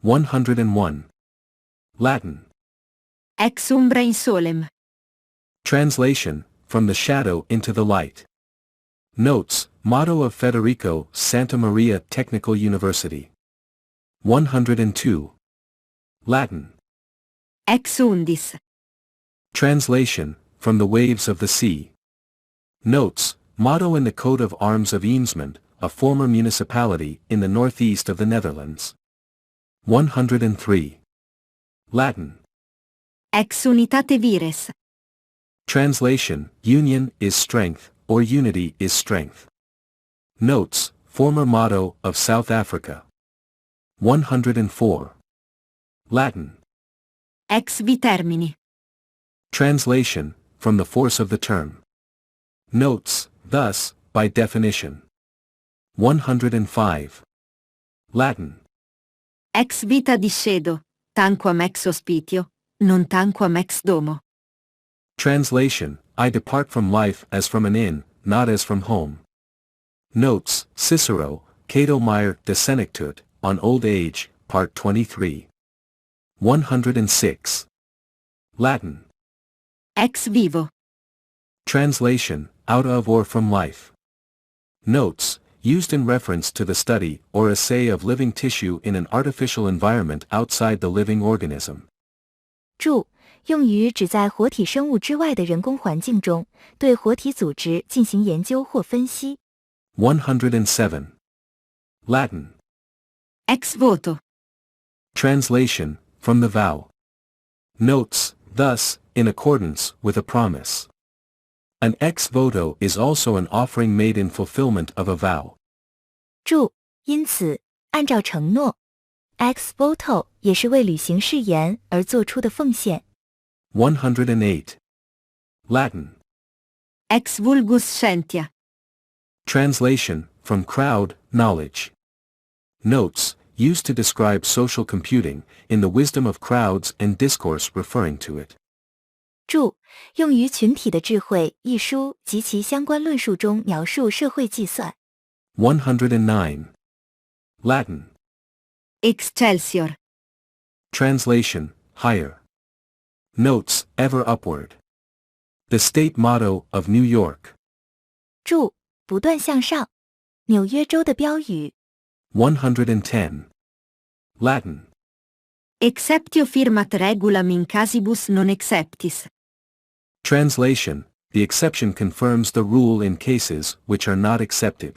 101. Latin. Ex umbra in solem. Translation, from the shadow into the light. Notes, motto of Federico Santa Maria Technical University. 102. Latin. Ex undis. Translation, from the waves of the sea. Notes, motto in the coat of arms of Eemsmond, a former municipality in the northeast of the Netherlands. 103. Latin. Ex Unitate Vires. Translation, union is strength, or unity is strength. Notes, former motto of South Africa. 104. Latin. Ex vi termini. Translation, from the force of the term. Notes, thus, by definition. 105. Latin. Ex vita discedo, tanquam ex hospitio, non tanquam ex domo. Translation, I depart from life as from an inn, not as from home. Notes, Cicero, Cato Meyer de Senectut, on Old Age, Part 23. 106. Latin. Ex vivo. Translation, out of or from life. Notes, used in reference to the study or assay of living tissue in an artificial environment outside the living organism. 注：用于指在活体生物之外的人工环境中，对活体组织进行研究或分析。107. Latin. Ex voto. Translation, from the vow. Notes, thus, in accordance with a promise. An ex voto is also an offering made in fulfillment of a vow. 注：因此，按照承诺 ，ex voto 也是为履行誓言而做出的奉献。108. Latin. Ex vulgus scientia. Translation, from crowd, knowledge. Notes, used to describe social computing, in the wisdom of crowds and discourse referring to it. 注：用于群体的智慧一书及其相关论述中描述社会计算。109. Latin. Excelsior. Translation, higher. Notes, ever upward. The state motto of New York. 注：不断向上。纽约州的标语。110. Latin. Exceptio firmat regulam in casibus non exceptis. Translation, the exception confirms the rule in cases which are not accepted.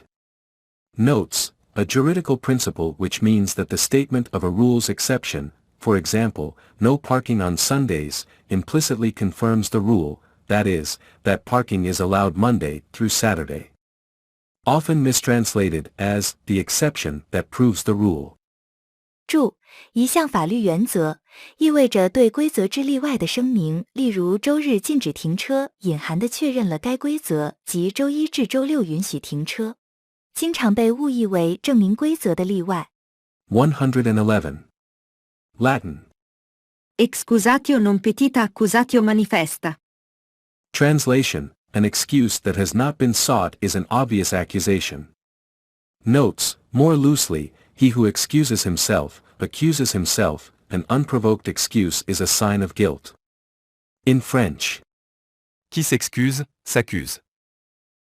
Notes, a juridical principle which means that the statement of a rule's exception, for example, no parking on Sundays, implicitly confirms the rule, that is, that parking is allowed Monday through Saturday. Often mistranslated as the exception that proves the rule. 注：一项法律原则，意味着对规则之例外的声明，例如周日禁止停车，隐含地确认了该规则，即周一至周六允许停车。经常被误译为证明规则的例外。111. Latin. Excusatio non petita accusatio manifesta. Translation, an excuse that has not been sought is an obvious accusation. Notes, more loosely, he who excuses himself, accuses himself, an unprovoked excuse is a sign of guilt. In French. Qui s'excuse, s'accuse.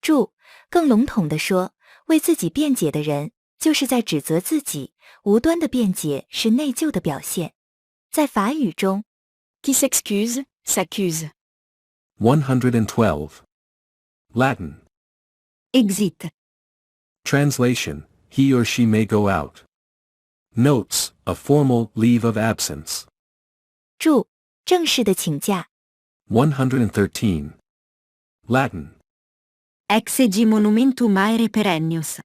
注：更笼统地说，为自己辩解的人，就是在指责自己，无端的辩解是内疚的表现。在法语中 Qui s'excuse, s'accuse. 112. Latin. Exeat. Translation, he or she may go out. Notes, a formal leave of absence. 注：正式的请假。113. Latin. Exegi monumentum aere perennius.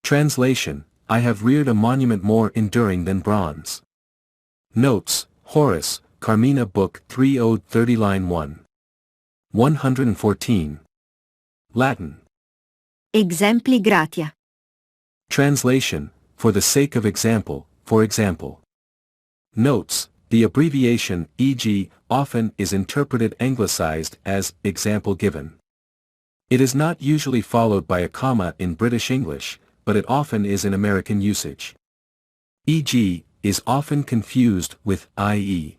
Translation, I have reared a monument more enduring than bronze. Notes, Horace, Carmina Book 3 Ode 30 Line 1. 114. Latin. Exempli gratia. Translation, for the sake of example, for example. Notes, the abbreviation e.g. often is interpreted anglicized as example given. It is not usually followed by a comma in British English, but it often is in American usage. E.g., is often confused with i.e.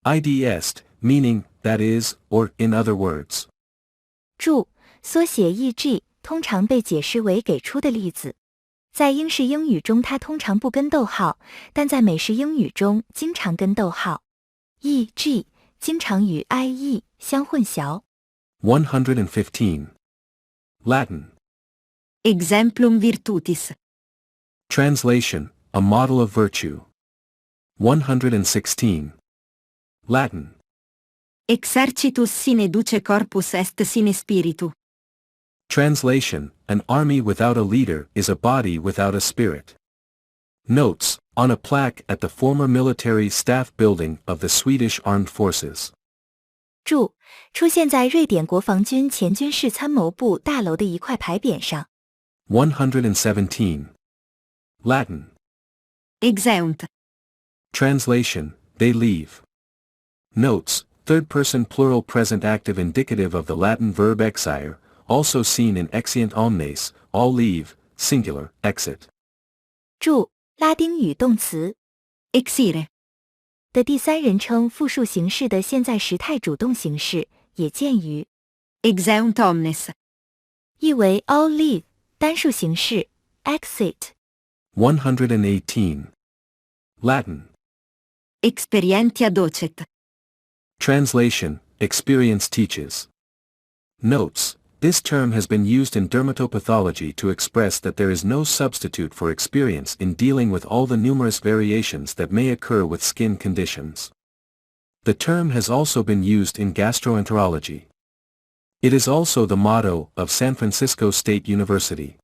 id est, meaning, that is, or in other words. 注：缩写 EG 通常被解释为给出的例子。在英式英语中它通常不跟逗号，但在美式英语中经常跟逗号。EG 经常与 IE 相混淆。115. Latin. Exemplum virtutis. Translation, a model of virtue. 116. Latin. Exercitus sine duce corpus est sine spiritu. Translation, an army without a leader is a body without a spirit. Notes, on a plaque at the former military staff building of the Swedish Armed Forces. 注：出现在瑞典国防军前军事参谋部大楼的一块牌匾上。117. Latin. Exeunt. Translation, they leave. Notes, third person plural present active indicative of the Latin verb exire, also seen in exeat omnes, all leave, singular, exit. 注：拉丁语动词 Exire. 的第三人称复数形式的现在时态主动形式，也见于 Exeunt omnes. 意为 all leave 单数形式 exit。 118. Latin. Experientia docet. Translation, experience teaches. Notes, this term has been used in dermatopathology to express that there is no substitute for experience in dealing with all the numerous variations that may occur with skin conditions. The term has also been used in gastroenterology. It is also the motto of San Francisco State University.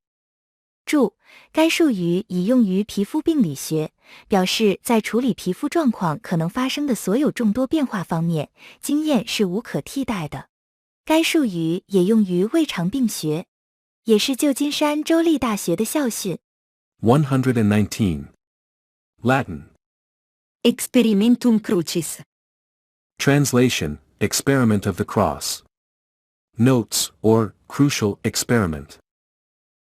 注：该术语已用于皮肤病理学，表示在处理皮肤状况可能发生的所有众多变化方面，经验是无可替代的。该术语也用于胃肠病学，也是旧金山州立大学的校训。119. Latin. Experimentum crucis. Translation, experiment of the cross. Notes, or, crucial experiment.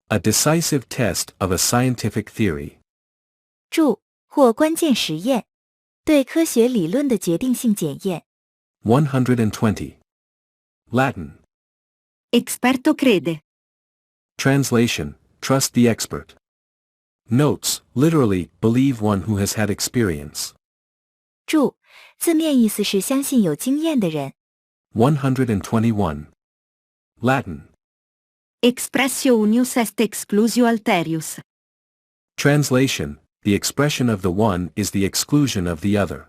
A decisive test of a scientific theory. 注：或关键实验，对科学理论的决定性检验。120. Latin. Experto crede. Translation, trust the expert. Notes, literally, believe one who has had experience. 注：字面意思是相信有经验的人。121. Latin. Expressio unius est exclusio alterius. Translation, the expression of the one is the exclusion of the other.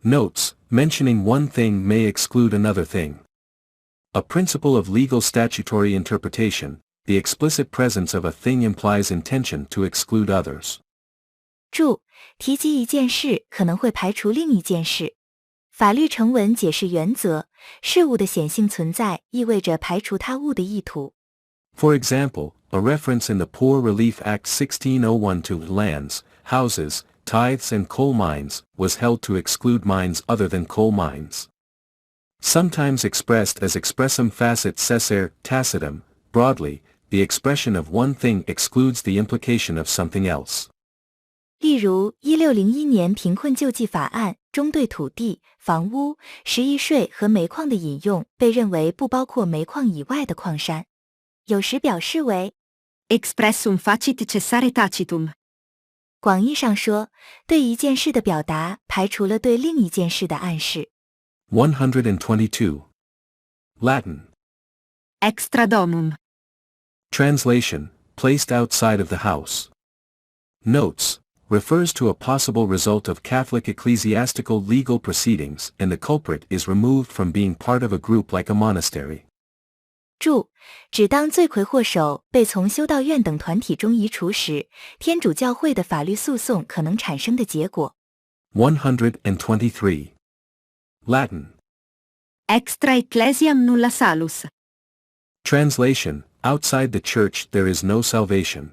Notes, mentioning one thing may exclude another thing. A principle of legal statutory interpretation, the explicit presence of a thing implies intention to exclude others. 注：提及一件事可能会排除另一件事。法律成文解释原则，事物的显性存在意味着排除他物的意图。For example, a reference in the Poor Relief Act 1601 to lands, houses, tithes and coal mines was held to exclude mines other than coal mines. Sometimes expressed as expressum facit cessare tacitum, broadly, the expression of one thing excludes the implication of something else. 例如1601年贫困救济法案中对土地、房屋、食役税和煤矿的引用被认为不包括煤矿以外的矿山，有时表示为 Expressum facit cessare tacitum. 广义上说，对一件事的表达排除了对另一件事的暗示。122. Latin. Extra domum. Translation, placed outside of the house. Notes, refers to a possible result of Catholic ecclesiastical legal proceedings and the culprit is removed from being part of a group like a monastery. 注：只当罪魁祸首被从修道院等团体中移除时，天主教会的法律诉讼可能产生的结果。123. Latin. Extra ecclesiam nulla salus. Translation, outside the church there is no salvation.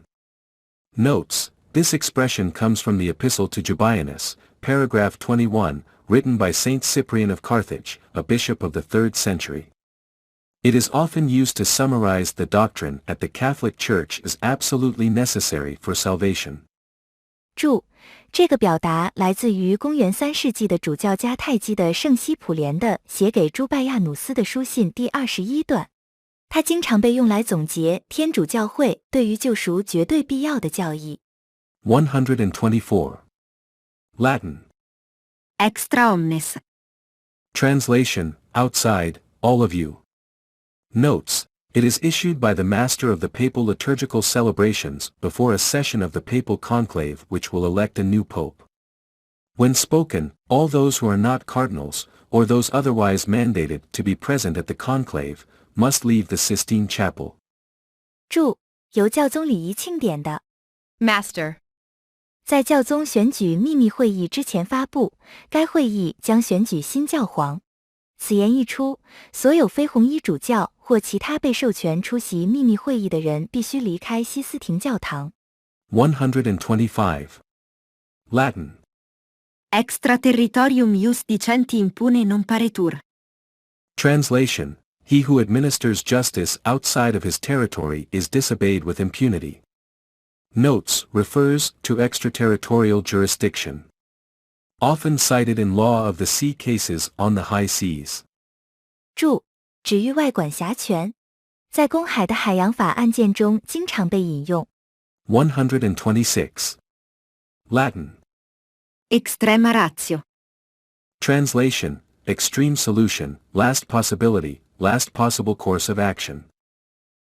Notes, this expression comes from the Epistle to Jobianus, paragraph 21, written by Saint Cyprian of Carthage, a bishop of the 3rd century. It is often used to summarize the doctrine that the Catholic Church is absolutely necessary for salvation. 注：这个表达来自于公元3世纪的主教迦太基的圣西普连的写给朱拜亚努斯的书信第21段。它经常被用来总结天主教会对于救赎绝对必要的教义。124. Latin. Extra omnes. Translation, outside, all of you. Notes. It is issued by the master of the papal liturgical celebrations before a session of the papal conclave which will elect a new pope. When spoken, all those who are not cardinals, or those otherwise mandated to be present at the conclave, must leave the Sistine Chapel. 注：由教宗礼仪庆典的 Master. 在教宗选举秘密会议之前发布，该会议将选举新教皇。此言一出，所有非红衣主教或其他被授权出席秘密会议的人必须离开西斯廷教堂。125. Latin. Extra territorium ius dicenti impune non paretur. Translation. He who administers justice outside of his territory is disobeyed with impunity. Notes refers to extraterritorial jurisdiction. Often cited in law of the sea cases on the high seas. 注：指域外管辖权，在公海的海洋法案件中经常被引用。126. Latin. Extrema ratio. Translation, extreme solution, last possibility, last possible course of action.